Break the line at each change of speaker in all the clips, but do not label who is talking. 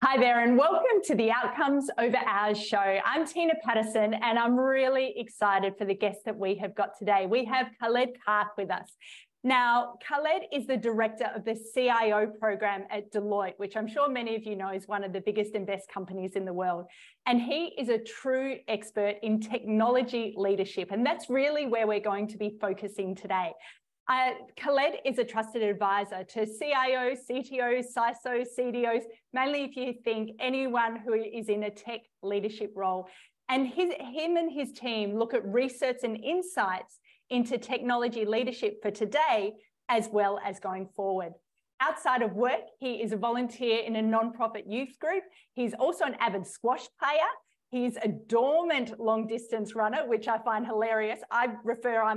Hi there, and welcome to the Outcomes Over Hours show. I'm Tina Patterson, and I'm really excited for the guest that we have got today. We have Khalid Kark with us. Now, Khalid is the director of the CIO program at Deloitte, which I'm sure many of you know is one of the biggest and best companies in the world. And he is a true expert in technology leadership, and that's really where we're going to be focusing today. Khalid is a trusted advisor to CIOs, CTOs, CISOs, CDOs, mainly if you think anyone who is in a tech leadership role. And him and his team look at research and insights into technology leadership for today, as well as going forward. Outside of work, he is a volunteer in a nonprofit youth group. He's also an avid squash player. He's a dormant long distance runner, which I find hilarious. I'm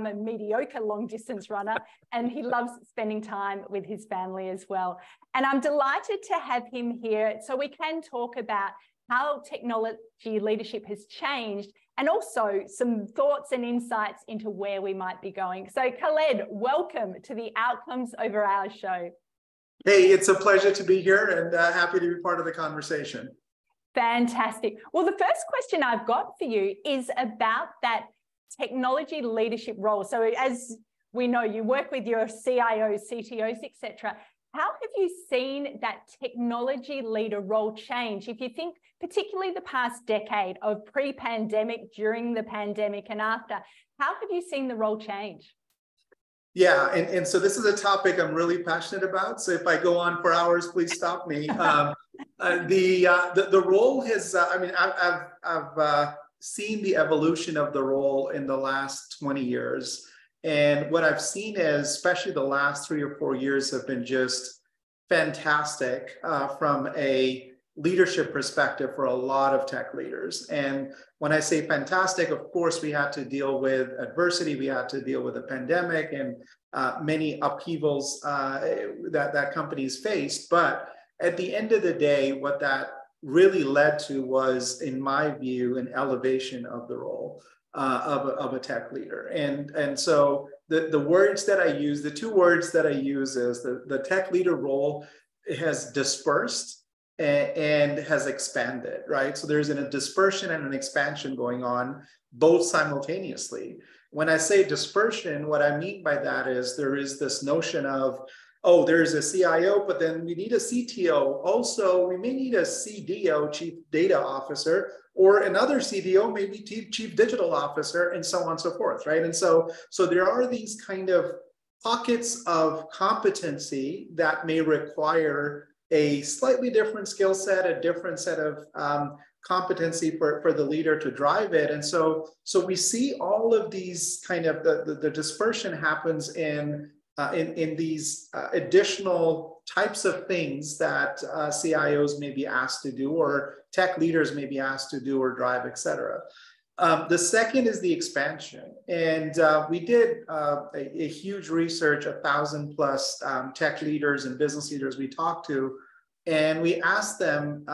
a mediocre long distance runner, and he loves spending time with his family as well. And I'm delighted to have him here so we can talk about how technology leadership has changed and also some thoughts and insights into where we might be going. So Khalid, welcome to the Outcomes Over Hours show.
Hey, it's a pleasure to be here and happy to be part of the conversation.
Fantastic. Well, the first question I've got for you is about that technology leadership role. So as we know, you work with your CIOs, CTOs, etc. How have you seen that technology leader role change? If you think particularly the past decade of pre-pandemic, during the pandemic and after, how have you seen the role change?
Yeah, and so this is a topic I'm really passionate about. So if I go on for hours, please stop me. The role has, I've seen the evolution of the role in the last 20 years. And what I've seen is, especially the last 3 or 4 years have been just fantastic from a leadership perspective for a lot of tech leaders. And when I say fantastic, of course, we had to deal with adversity. We had to deal with a pandemic and many upheavals that companies faced. But at the end of the day, what that really led to was, in my view, an elevation of the role of a tech leader. And so the words that I use, the two words that I use is the tech leader role has dispersed and has expanded, right? So there's a dispersion and an expansion going on both simultaneously. When I say dispersion, what I mean by that is there is this notion of, oh, there's a CIO, but then we need a CTO. Also, we may need a CDO, Chief Data Officer, or another CDO, maybe Chief Digital Officer, and so on and so forth, right? And so there are these kind of pockets of competency that may require a slightly different skill set, a different set of competency for the leader to drive it. And so we see all of these kind of, the dispersion happens in these additional types of things that CIOs may be asked to do, or tech leaders may be asked to do or drive, et cetera. The second is the expansion. And we did a huge research, 1,000+ tech leaders and business leaders we talked to, and we asked them,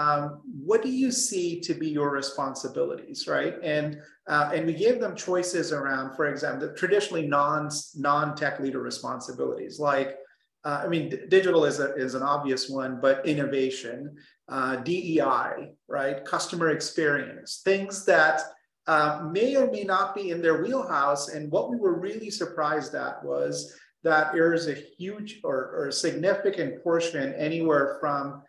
what do you see to be your responsibilities, right? And we gave them choices around, for example, traditionally non-tech leader responsibilities, like, digital is an obvious one, but innovation, DEI, right? Customer experience, things that may or may not be in their wheelhouse. And what we were really surprised at was that there is a huge or significant portion, anywhere from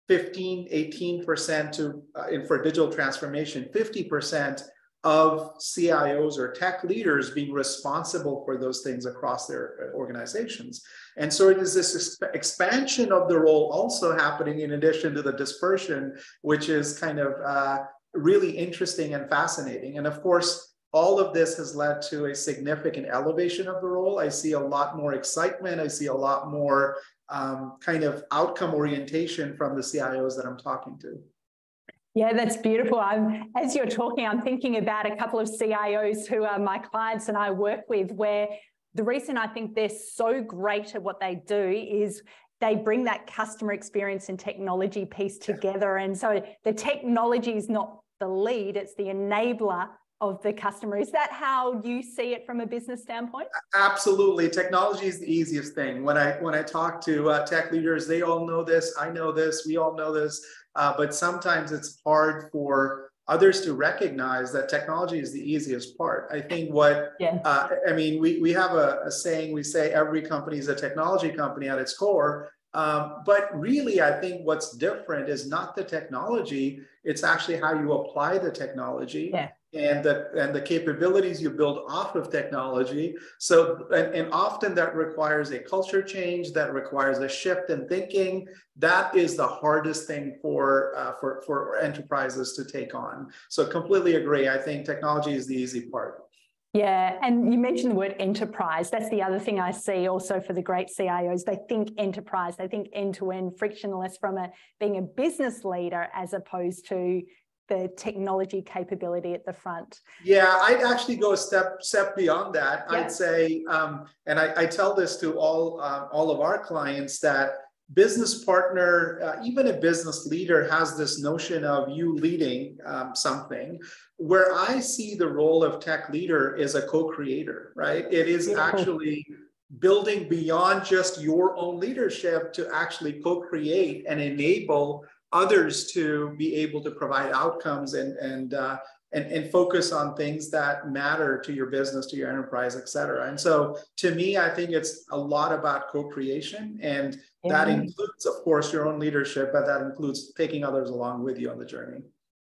18% to, for digital transformation, 50% of CIOs or tech leaders being responsible for those things across their organizations. And so it is this expansion of the role also happening in addition to the dispersion, which is kind of really interesting and fascinating. And of course, all of this has led to a significant elevation of the role. I see a lot more excitement. I see a lot more kind of outcome orientation from the CIOs that I'm talking to.
Yeah, that's beautiful. As you're talking, I'm thinking about a couple of CIOs who are my clients and I work with, where the reason I think they're so great at what they do is they bring that customer experience and technology piece together. And so the technology is not the lead, it's the enabler the customer. Is that how you see it from a business standpoint?
Absolutely. Technology is the easiest thing. When I talk to tech leaders, they all know this. I know this. We all know this. But sometimes it's hard for others to recognize that technology is the easiest part. I think we have a saying, we say every company is a technology company at its core. But really, I think what's different is not the technology, it's actually how you apply the technology.
Yeah.
And the capabilities you build off of technology. So, and often that requires a culture change, that requires a shift in thinking. That is the hardest thing for enterprises to take on. So completely agree. I think technology is the easy part.
Yeah, and you mentioned the word enterprise. That's the other thing I see also for the great CIOs. They think enterprise, they think end-to-end, frictionless from being a business leader as opposed to the technology capability at the front.
Yeah, I'd actually go a step beyond that.
Yeah.
I'd say, and I tell this to all of our clients, that business partner, even a business leader, has this notion of you leading something. Where I see the role of tech leader is a co-creator, right? It is actually building beyond just your own leadership to actually co-create and enable others to be able to provide outcomes and focus on things that matter to your business, to your enterprise, et cetera. And so to me, I think it's a lot about co-creation, and that includes, of course, your own leadership, but that includes taking others along with you on the journey.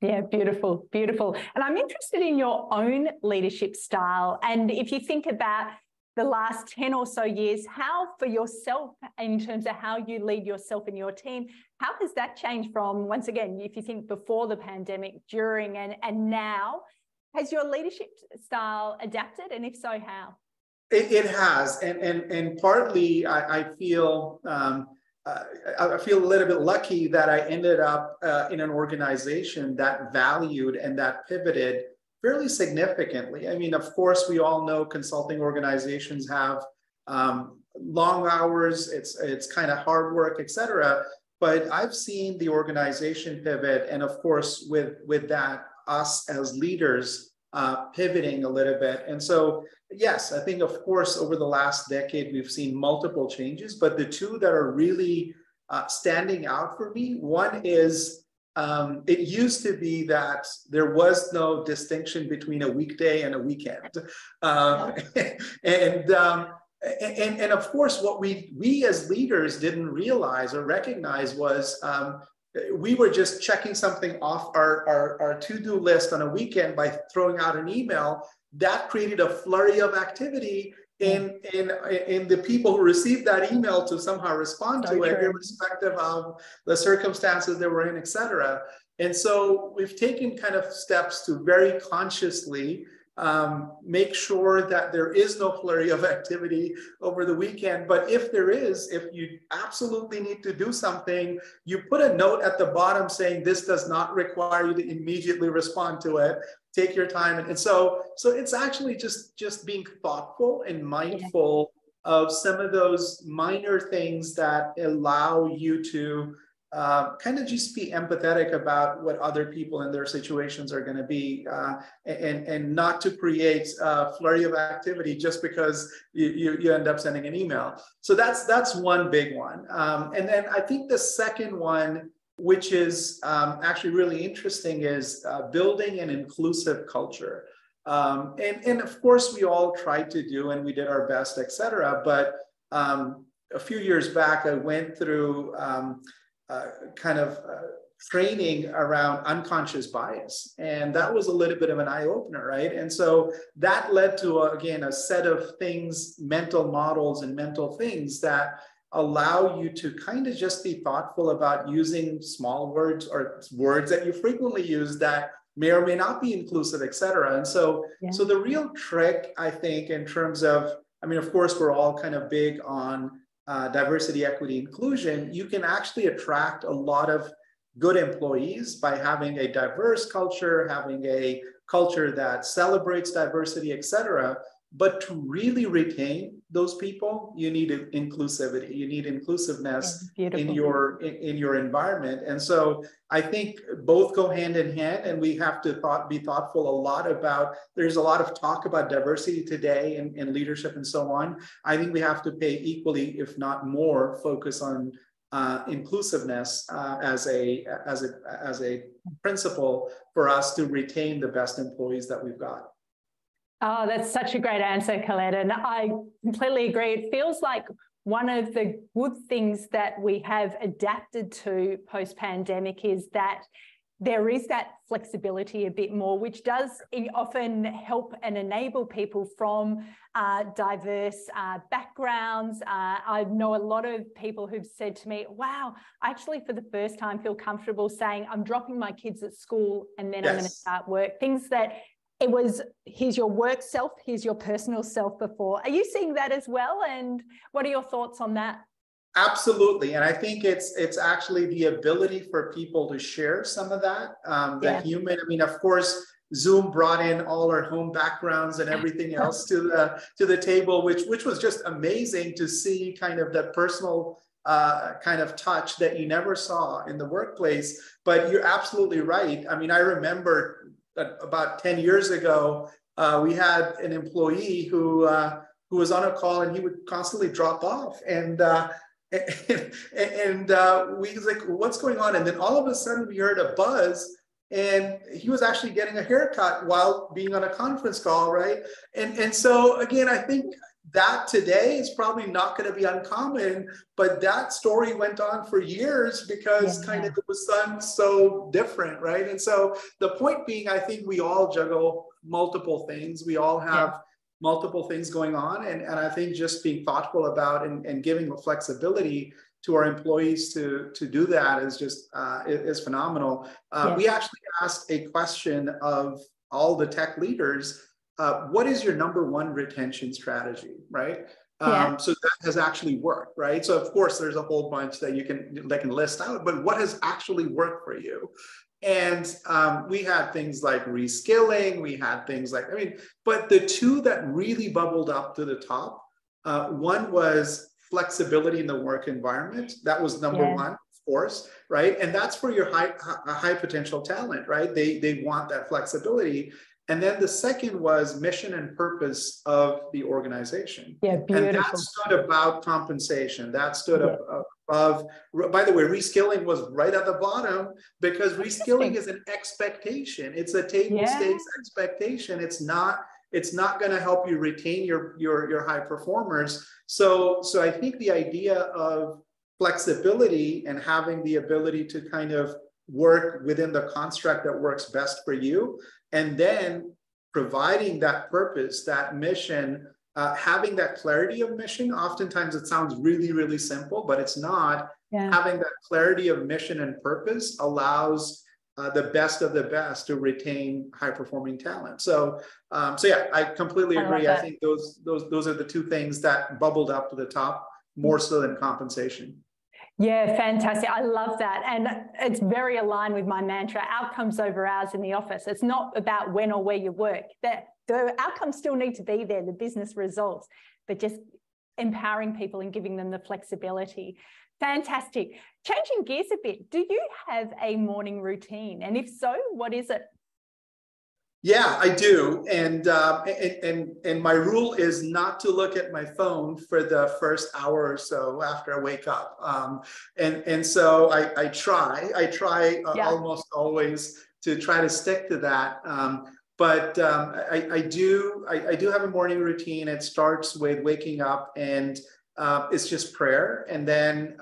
Yeah, beautiful, beautiful. And I'm interested in your own leadership style. And if you think about the last 10 or so years, how for yourself, in terms of how you lead yourself and your team, how has that changed from, once again, if you think before the pandemic, during and now? Has your leadership style adapted? And if so, how?
It has. And partly I feel a little bit lucky that I ended up in an organization that valued and that pivoted fairly significantly. I mean, of course, we all know consulting organizations have long hours, it's kind of hard work, et cetera. But I've seen the organization pivot, and of course, with that, us as leaders pivoting a little bit. And so, yes, I think, of course, over the last decade, we've seen multiple changes, but the two that are really standing out for me, one is it used to be that there was no distinction between a weekday and a weekend. And of course, what we as leaders didn't realize or recognize was we were just checking something off our to-do list on a weekend by throwing out an email. That created a flurry of activity in the people who received that email to somehow respond to it, irrespective of the circumstances they were in, et cetera. And so we've taken kind of steps to very consciously make sure that there is no flurry of activity over the weekend. But if there is, if you absolutely need to do something, you put a note at the bottom saying this does not require you to immediately respond to it. Take your time. And so it's actually just being thoughtful and mindful of some of those minor things that allow you to kind of just be empathetic about what other people in their situations are going to be, and not to create a flurry of activity just because you end up sending an email. So that's one big one. And then I think the second one, which is actually really interesting, is building an inclusive culture. And of course, we all tried to do, and we did our best, et cetera. But a few years back, I went through training around unconscious bias. And that was a little bit of an eye-opener, right? And so that led to, again, a set of things, mental models and mental things that allow you to kind of just be thoughtful about using small words or words that you frequently use that may or may not be inclusive, et cetera. And so, so the real trick, I think, in terms of, I mean, of course, we're all kind of big on diversity, equity, inclusion. You can actually attract a lot of good employees by having a diverse culture, having a culture that celebrates diversity, et cetera. But to really retain those people, you need inclusivity. You need inclusiveness in your environment. And so I think both go hand in hand, and we have to be thoughtful a lot about, there's a lot of talk about diversity today in leadership and so on. I think we have to pay equally, if not more, focus on inclusiveness as a principle for us to retain the best employees that we've got.
Oh, that's such a great answer, Khalid. And I completely agree. It feels like one of the good things that we have adapted to post-pandemic is that there is that flexibility a bit more, which does often help and enable people from diverse backgrounds. I know a lot of people who've said to me, wow, I actually for the first time feel comfortable saying I'm dropping my kids at school and then I'm going to start work. Things that it was, here's your work self, here's your personal self before. Are you seeing that as well? And what are your thoughts on that?
Absolutely. And I think it's actually the ability for people to share some of that. The human, I mean, of course, Zoom brought in all our home backgrounds and everything else to the table, which was just amazing to see kind of that personal kind of touch that you never saw in the workplace. But you're absolutely right. I mean, I remember about 10 years ago, we had an employee who was on a call and he would constantly drop off. And we was like, what's going on? And then all of a sudden we heard a buzz and he was actually getting a haircut while being on a conference call, right? And so again, I think that today is probably not going to be uncommon, but that story went on for years because kind of it was done so different, right? And so the point being, I think we all juggle multiple things. We all have multiple things going on. And I think just being thoughtful about and giving the flexibility to our employees to do that is just is phenomenal. We actually asked a question of all the tech leaders, what is your number one retention strategy, right? So that has actually worked, right? So of course, there's a whole bunch that you can list out, but what has actually worked for you? And we had things like reskilling, we had things like, I mean, but the two that really bubbled up to the top, one was flexibility in the work environment. That was number one, of course, right? And that's for your high potential talent, right? They want that flexibility. And then the second was mission and purpose of the organization. Yeah, beautiful. And that stood about compensation. That stood above, by the way, reskilling was right at the bottom because reskilling is an expectation. It's a table stakes expectation. It's not going to help you retain your high performers. So I think the idea of flexibility and having the ability to kind of work within the construct that works best for you, and then providing that purpose, that mission, having that clarity of mission. Oftentimes it sounds really, really simple, but it's not. Having that clarity of mission and purpose allows the best of the best to retain high-performing talent. So yeah, I completely agree. I think those are the two things that bubbled up to the top more so than compensation.
Yeah, fantastic. I love that. And it's very aligned with my mantra, outcomes over hours in the office. It's not about when or where you work. The outcomes still need to be there, the business results, but just empowering people and giving them the flexibility. Fantastic. Changing gears a bit, do you have a morning routine? And if so, what is it?
Yeah, I do. And my rule is not to look at my phone for the first hour or so after I wake up. And so I try almost always to try to stick to that. But I do have a morning routine. It starts with waking up and it's just prayer. And then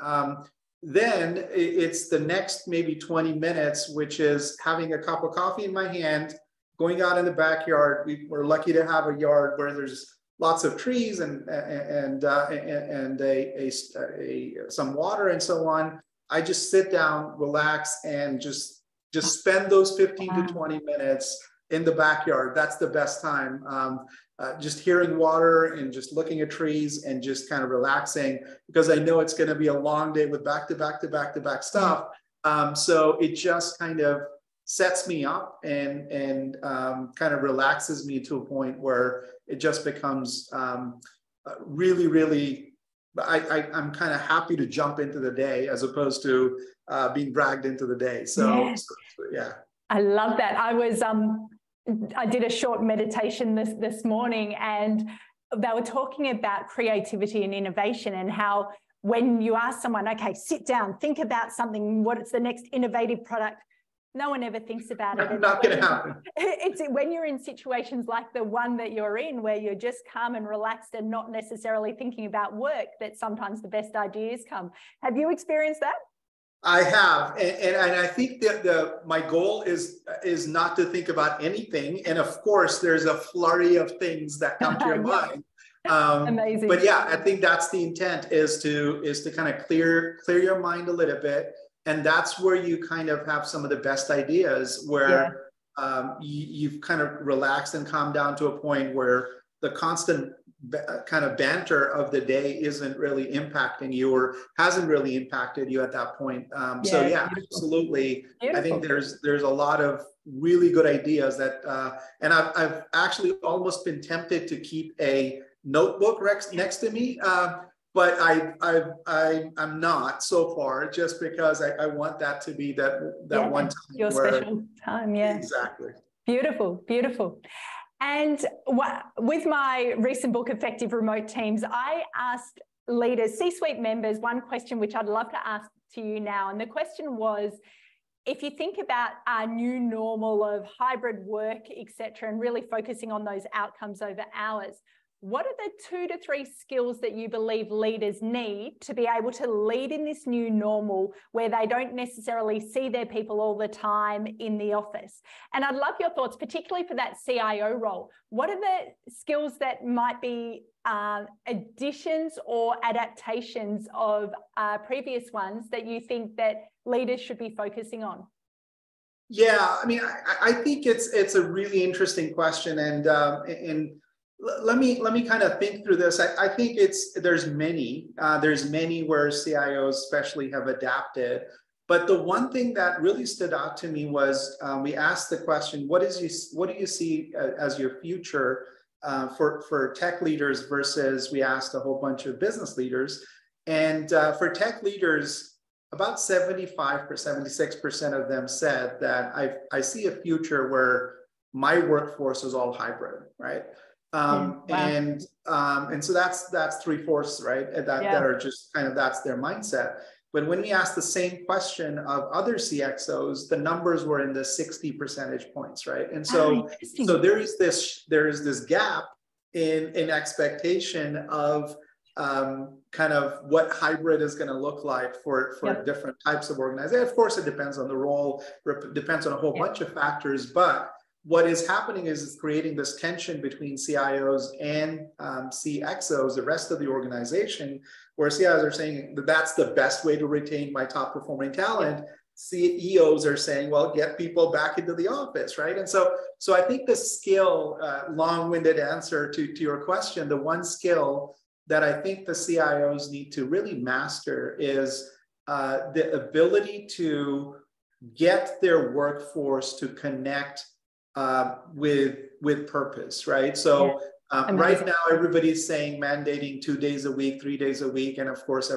it's the next maybe 20 minutes, which is having a cup of coffee in my hand, going out in the backyard. We're lucky to have a yard where there's lots of trees and some water and so on. I just sit down, relax, and just spend those 15 to 20 minutes in the backyard. That's the best time. Just hearing water and just looking at trees and just kind of relaxing, because I know it's going to be a long day with back-to-back stuff. So it just kind of sets me up and kind of relaxes me to a point where it just becomes really, really, I'm kind of happy to jump into the day as opposed to being dragged into the day. So yeah.
I love that. I did a short meditation this morning, and they were talking about creativity and innovation, and how when you ask someone, okay, sit down, think about something, what's the next innovative product? No one ever thinks about it.
Not going to happen.
It's when you're in situations like the one that you're in, where you're just calm and relaxed and not necessarily thinking about work, that sometimes the best ideas come. Have you experienced that?
I have, and I think that my goal is not to think about anything, and of course there's a flurry of things that come to your mind.
Amazing.
But yeah, I think that's the intent, is to kind of clear your mind a little bit, and that's where you kind of have some of the best ideas, where you've kind of relaxed and calmed down to a point where the constant kind of banter of the day isn't really impacting you, or hasn't really impacted you at that point. So yeah, absolutely. Beautiful. I think there's a lot of really good ideas that, and I've actually almost been tempted to keep a notebook next to me, but I'm not so far, just because I want that to be that one time,
your special time. Yeah,
exactly.
Beautiful, beautiful. And with my recent book, Effective Remote Teams, I asked leaders, C-suite members, one question which I'd love to ask to you now. And the question was, if you think about our new normal of hybrid work, etc., and really focusing on those outcomes over hours, what are the 2 to 3 skills that you believe leaders need to be able to lead in this new normal, where they don't necessarily see their people all the time in the office? And I'd love your thoughts, particularly for that CIO role. What are the skills that might be additions or adaptations of previous ones that you think that leaders should be focusing on?
Yeah, I mean, I think it's a really interesting question, and let me kind of think through this. I think there's many where CIOs especially have adapted. But the one thing that really stood out to me was, we asked the question, what do you see as your future for tech leaders, versus we asked a whole bunch of business leaders. And for tech leaders, about 76% of them said that I see a future where my workforce is all hybrid, right? Wow. And so that's 3/4, right? That are just kind of, that's their mindset. But when we asked the same question of other CXOs, the numbers were in the 60 percentage points, right? And so there is this gap in expectation of kind of what hybrid is going to look like for different types of organizations. Of course, it depends on the role, depends on a whole bunch of factors, but what is happening is it's creating this tension between CIOs and CXOs, the rest of the organization, where CIOs are saying that that's the best way to retain my top performing talent. CEOs are saying, well, get people back into the office, right? And so I think the skill, long-winded answer to your question, the one skill that I think the CIOs need to really master is the ability to get their workforce to connect with purpose, right? So right now, everybody's saying mandating 2 days a week, 3 days a week, and of course,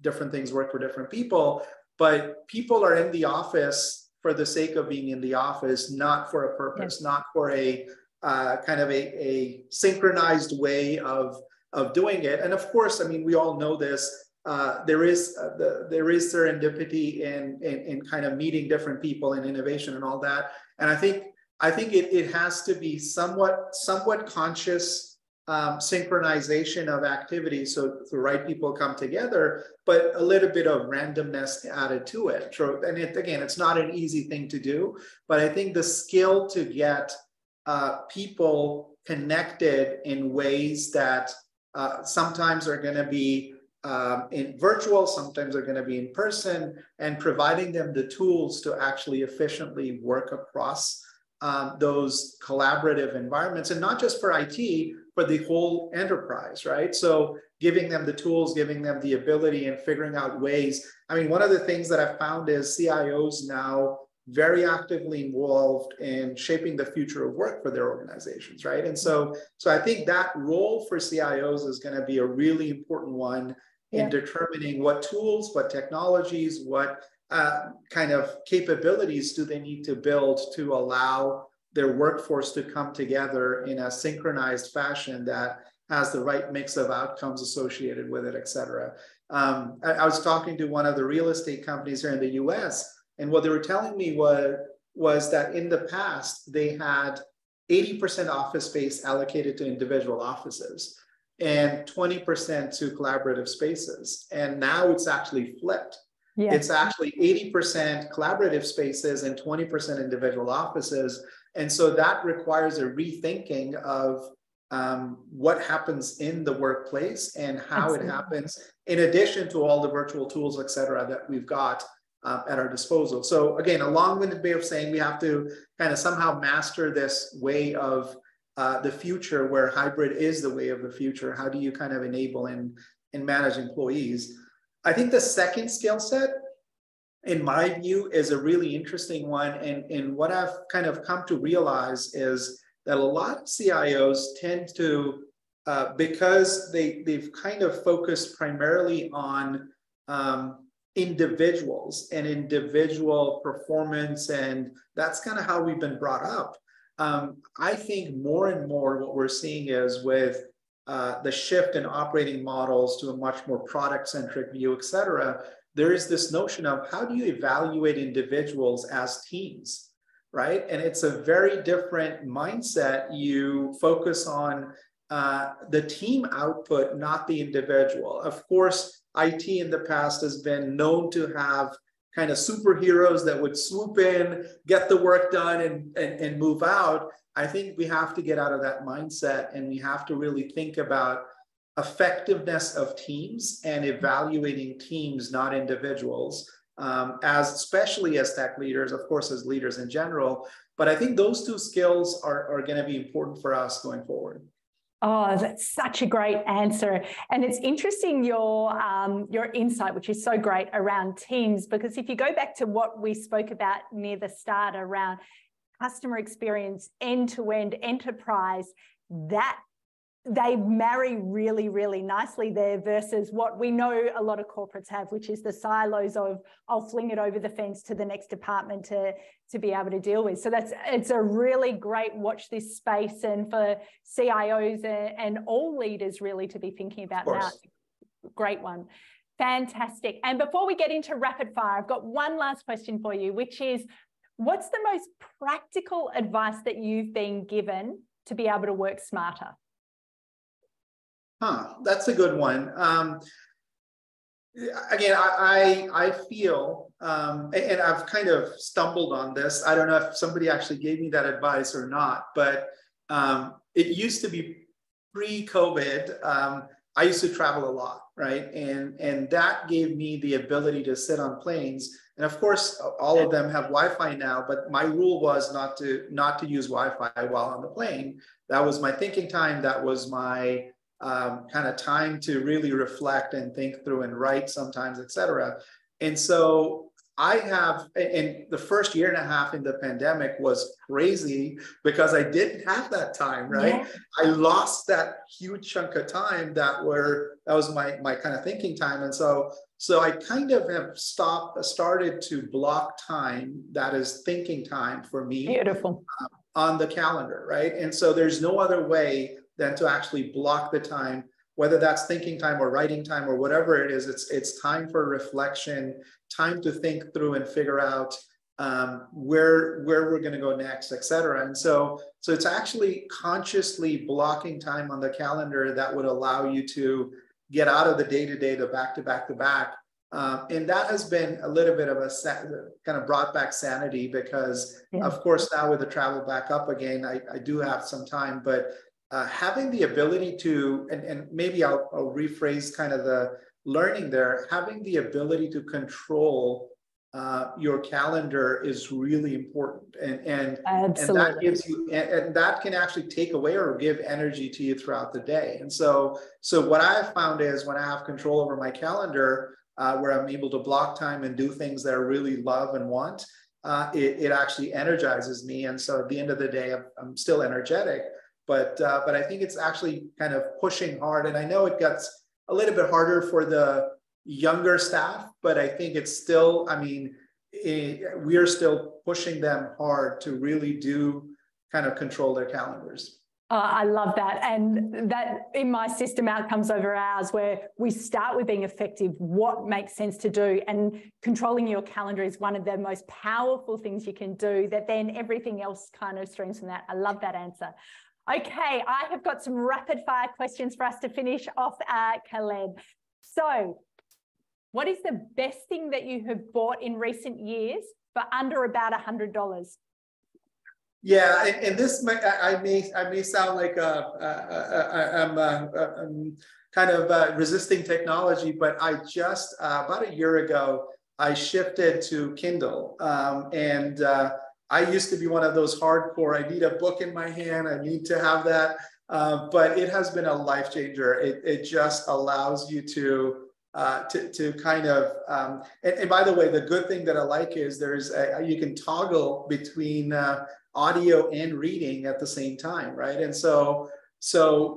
different things work for different people. But people are in the office for the sake of being in the office, not for a purpose, not for a kind of a synchronized way of doing it. And of course, I mean, we all know this. There is serendipity in kind of meeting different people and innovation and all that. And I think it has to be somewhat conscious synchronization of activities, so the right people come together, but a little bit of randomness added to it. And again, it's not an easy thing to do, but I think the skill to get people connected in ways that sometimes are going to be in virtual, sometimes are going to be in person, and providing them the tools to actually efficiently work across those collaborative environments, and not just for IT, but the whole enterprise, right? So giving them the tools, giving them the ability, and figuring out ways. I mean, one of the things that I've found is CIOs now very actively involved in shaping the future of work for their organizations, right? And so I think that role for CIOs is going to be a really important one in determining what tools, what technologies, what kind of capabilities do they need to build to allow their workforce to come together in a synchronized fashion that has the right mix of outcomes associated with it, et cetera. I was talking to one of the real estate companies here in the US, and what they were telling me was that in the past, they had 80% office space allocated to individual offices and 20% to collaborative spaces. And now it's actually flipped. Yeah. It's actually 80% collaborative spaces and 20% individual offices. And so that requires a rethinking of what happens in the workplace and how it happens, in addition to all the virtual tools, et cetera, that we've got at our disposal. So again, a long-winded way of saying we have to kind of somehow master this way of the future where hybrid is the way of the future. How do you kind of enable and manage employees? I think the second skill set, in my view, is a really interesting one. And what I've kind of come to realize is that a lot of CIOs tend to, because they've kind of focused primarily on individuals and individual performance, and that's kind of how we've been brought up. I think more and more what we're seeing is with the shift in operating models to a much more product-centric view, et cetera, there is this notion of how do you evaluate individuals as teams, right? And it's a very different mindset. You focus on the team output, not the individual. Of course, IT in the past has been known to have kind of superheroes that would swoop in, get the work done, and move out. I think we have to get out of that mindset, and we have to really think about effectiveness of teams and evaluating teams, not individuals, especially as tech leaders, of course, as leaders in general. But I think those two skills are going to be important for us going forward.
Oh, that's such a great answer. And it's interesting your insight, which is so great around teams, because if you go back to what we spoke about near the start around customer experience, end-to-end enterprise, that they marry really, really nicely there versus what we know a lot of corporates have, which is the silos of I'll fling it over the fence to the next department to be able to deal with. So it's a really great watch this space, and for CIOs and all leaders really to be thinking about now. Great one. Fantastic. And before we get into rapid fire, I've got one last question for you, which is, what's the most practical advice that you've been given to be able to work smarter?
That's a good one. Again, I feel, and I've kind of stumbled on this. I don't know if somebody actually gave me that advice or not, but it used to be pre-COVID. I used to travel a lot, right? And that gave me the ability to sit on planes. And of course, all of them have Wi-Fi now, but my rule was not to use Wi-Fi while on the plane. That was my thinking time. That was my kind of time to really reflect and think through and write sometimes, et cetera. And so I have, and the first year and a half in the pandemic was crazy because I didn't have that time, right? Yeah. I lost that huge chunk of time that was my kind of thinking time. And so I kind of have started to block time that is thinking time for me. Beautiful. On the calendar, right? And so there's no other way than to actually block the time, whether that's thinking time or writing time or whatever it is. It's time for reflection, time to think through and figure out where we're going to go next, et cetera. And so it's actually consciously blocking time on the calendar that would allow you to get out of the day-to-day, the back-to-back. And that has been a little bit of a kind of brought back sanity because, of course, now with the travel back up again, I do have some time, but having the ability to, and maybe I'll rephrase kind of the learning there, having the ability to control your calendar is really important. And that gives you, and that can actually take away or give energy to you throughout the day. And so what I've found is when I have control over my calendar, where I'm able to block time and do things that I really love and want, it actually energizes me. And so at the end of the day, I'm still energetic, but I think it's actually kind of pushing hard. And I know it gets a little bit harder for the younger staff, but I think it's still, I mean, we are still pushing them hard to really do kind of control their calendars.
I love that. And that in my system, outcomes over hours, where we start with being effective, what makes sense to do, and controlling your calendar is one of the most powerful things you can do, that then everything else kind of streams from that. I love that answer. Okay, I have got some rapid fire questions for us to finish off, Khalid. So what is the best thing that you have bought in recent years for under about $100?
Yeah, and this I may sound like I'm kind of resisting technology, but I just about a year ago I shifted to Kindle, and I used to be one of those hardcore. I need a book in my hand. I need to have that, but it has been a life changer. It just allows you to kind of and by the way, the good thing that I like is you can toggle between audio and reading at the same time, right? And so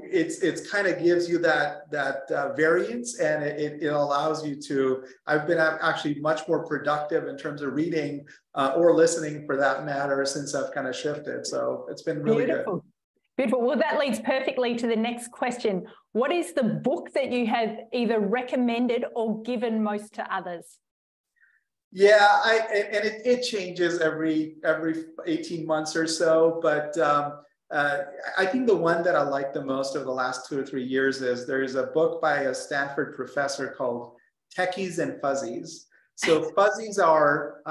it's kind of gives you that variance, and it allows you to. I've been actually much more productive in terms of reading or listening, for that matter, since I've kind of shifted. So it's been really good.
Beautiful. Well, that leads perfectly to the next question. What is the book that you have either recommended or given most to others?
Yeah, it changes every 18 months or so, but I think the one that I like the most over the last 2 or 3 years is there's a book by a Stanford professor called Techies and Fuzzies. So fuzzies are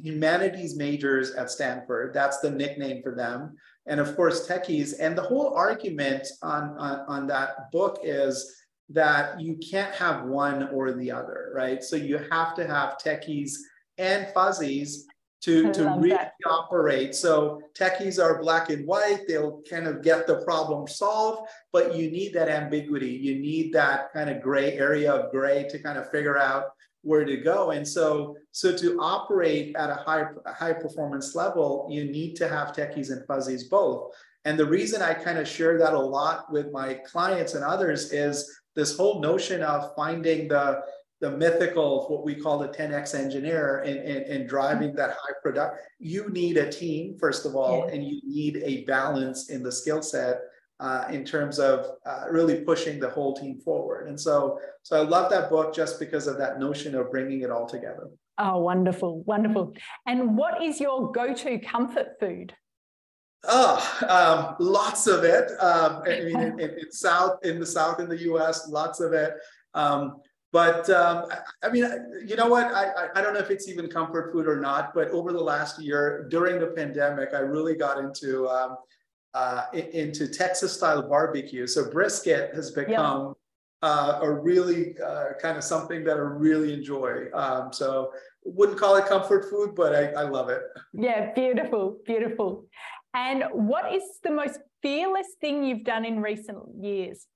humanities majors at Stanford. That's the nickname for them. And of course, techies. And the whole argument on that book is that you can't have one or the other, right? So you have to have techies and fuzzies to really operate. So techies are black and white. They'll kind of get the problem solved, but you need that ambiguity. You need that kind of gray area of gray to kind of figure out where to go. And so to operate at a high performance level, you need to have techies and fuzzies both. And the reason I kind of share that a lot with my clients and others is this whole notion of finding the mythical, what we call the 10x engineer, and driving that high product. You need a team, first of all, and you need a balance in the skill set in terms of really pushing the whole team forward. And so I love that book just because of that notion of bringing it all together.
Oh, wonderful, wonderful. And what is your go-to comfort food?
Oh, lots of it. I mean, in the South in the US, lots of it. But I mean, you know what? I don't know if it's even comfort food or not, but over the last year during the pandemic, I really got into Texas style barbecue. So brisket has become a really kind of something that I really enjoy. So wouldn't call it comfort food, but I love it.
Yeah, beautiful, beautiful. And what is the most fearless thing you've done in recent years?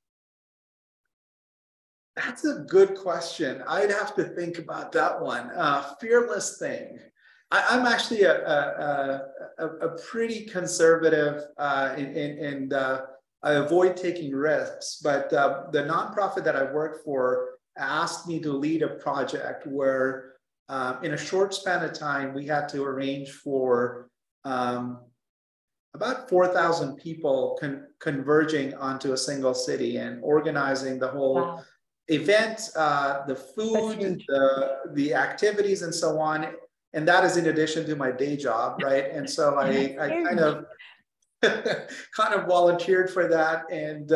That's a good question. I'd have to think about that one. Fearless thing. I'm actually a pretty conservative and I avoid taking risks. But the nonprofit that I work for asked me to lead a project where in a short span of time, we had to arrange for about 4,000 people converging onto a single city and organizing the whole event, the food, the activities, and so on. And that is in addition to my day job, right? And so I kind of volunteered for that and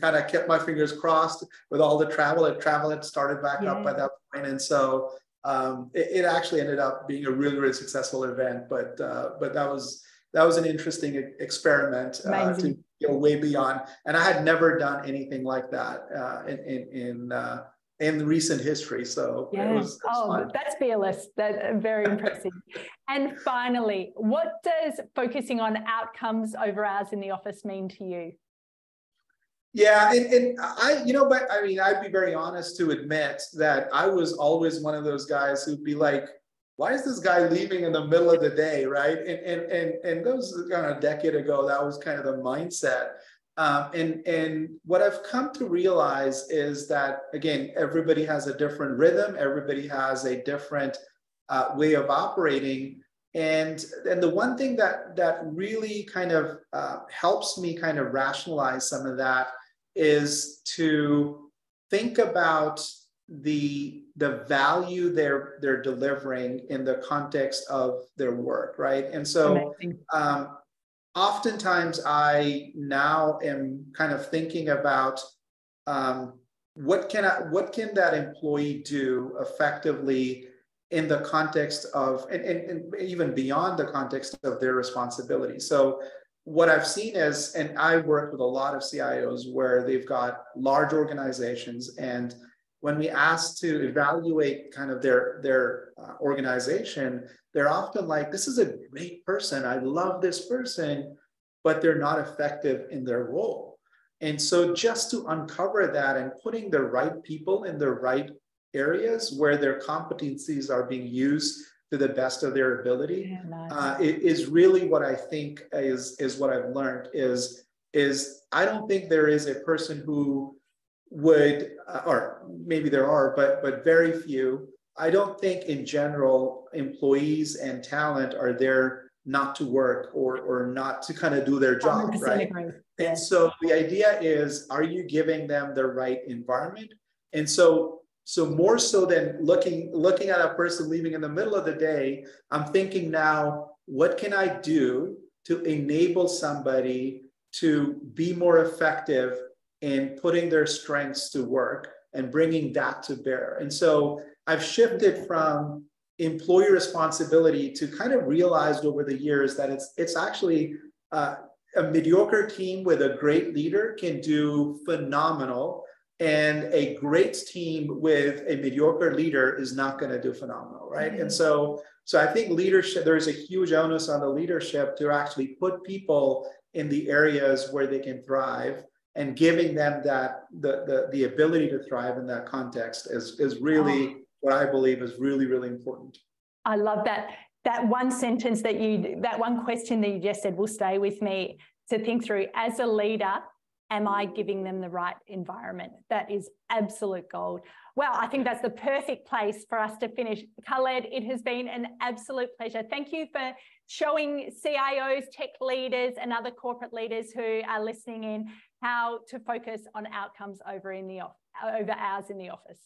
kind of kept my fingers crossed with all the travel. Travel had started back up by that point, and so it actually ended up being a really, really successful event. But that was an interesting experiment to go way beyond. And I had never done anything like that in recent history. So it was fun.
That's fearless. That's very impressive. And finally, what does focusing on outcomes over hours in the office mean to you?
Yeah, and but I mean, I'd be very honest to admit that I was always one of those guys who'd be like, why is this guy leaving in the middle of the day, right? And that was kind of a decade ago. That was kind of the mindset. And what I've come to realize is that, again, everybody has a different rhythm. Everybody has a different way of operating. And the one thing that really kind of helps me kind of rationalize some of that is to think about the value they're delivering in the context of their work, right? And so oftentimes I now am kind of thinking about what can that employee do effectively in the context of, and even beyond the context of their responsibility. So what I've seen is, and I work with a lot of CIOs where they've got large organizations, and when we ask to evaluate kind of their organization, they're often like, this is a great person, I love this person, but they're not effective in their role. And so just to uncover that and putting the right people in the right areas where their competencies are being used to the best of their ability, it is really what I think is what I've learned is I don't think there is a person who would, or maybe there are, but very few. I don't think in general employees and talent are there not to work or not to kind of do their job, right?
Yeah.
And so the idea is, are you giving them the right environment? And so more so than looking at a person leaving in the middle of the day, I'm thinking now, what can I do to enable somebody to be more effective in putting their strengths to work and bringing that to bear? And so I've shifted from employee responsibility to kind of realized over the years that it's actually a mediocre team with a great leader can do phenomenal, and a great team with a mediocre leader is not going to do phenomenal, right? And so I think leadership, there's a huge onus on the leadership to actually put people in the areas where they can thrive, and giving them that the ability to thrive in that context is really what I believe is really, really important.
I love that. That one sentence that one question that you just said will stay with me to think through. As a leader, am I giving them the right environment? That is absolute gold. Well, I think that's the perfect place for us to finish. Khalid, it has been an absolute pleasure. Thank you for showing CIOs, tech leaders, and other corporate leaders who are listening in how to focus on outcomes over hours in the office.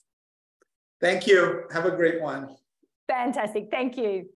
Thank you. Have a great one.
Fantastic. Thank you.